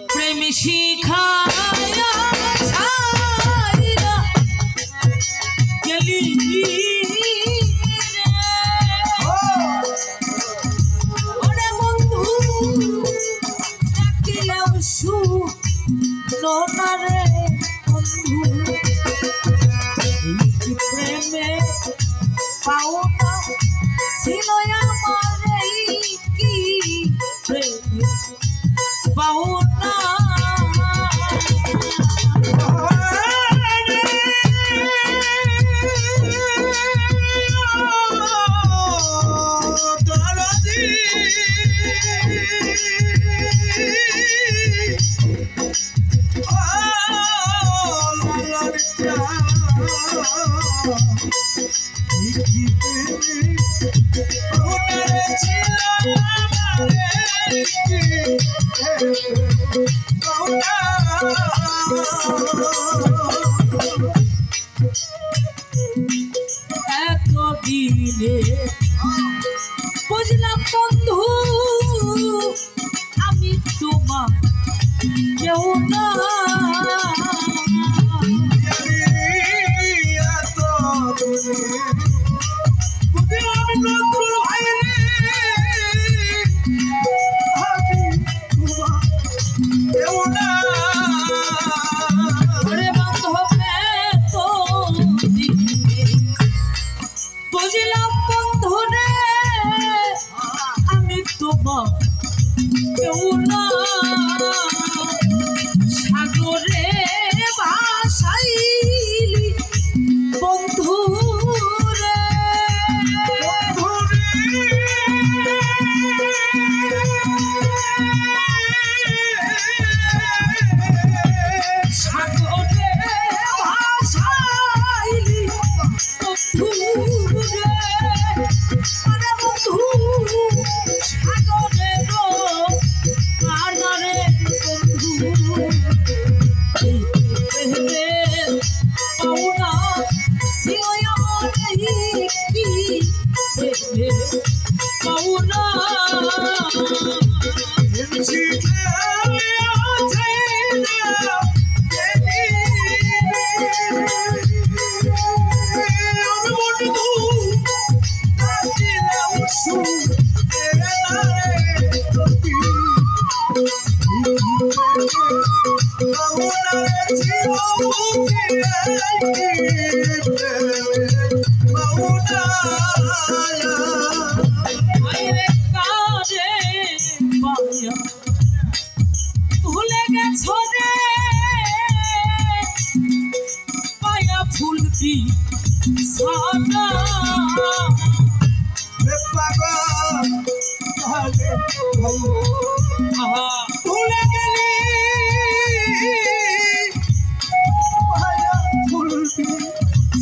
প্রেম শিখায়া ছাইরা গেলি ওরে বন্ধু ডাকিলেও শুনো না রে বন্ধু প্রেমে পাওনা ছিল আমার কি প্রেমে পাওনা এতদিনে বুঝলাম বন্ধু আমি তোমার কেউ না বুঝলাম বন্ধু রে আমি তোমার কেউ না সাগরে ভাসাইলি বন্ধু রে সাগরে ভাসাইলি বন্ধু ভুলে গেছো রে পায়া ফুলবি সাদা ভুলে গেলি পায়া ফুলবি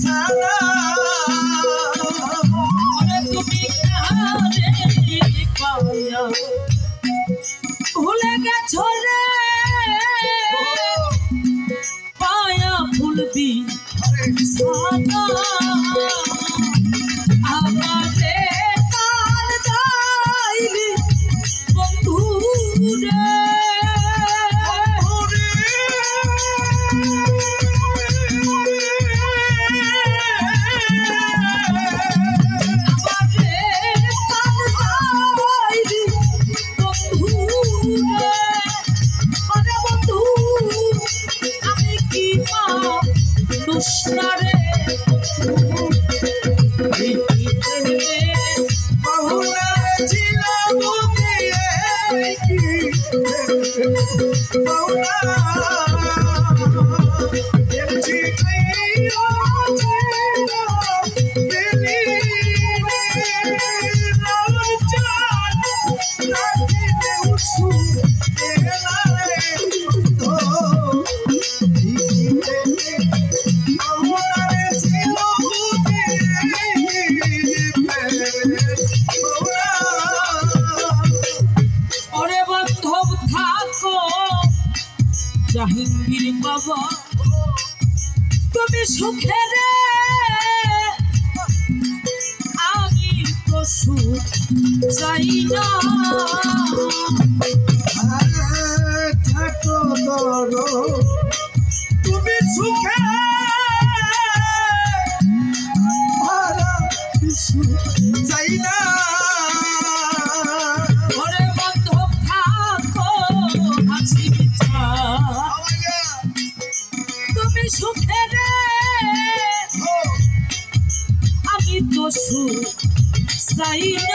সাদা তুমি কারে পায়া ভুলে গেছো রে পায়া ফুলবি সাদা আমারে কাল যাইলি বন্ধু রে জাহাঙ্গীর বাবা তুমি সুখে রে আমি তো সুখ চাই না চাই না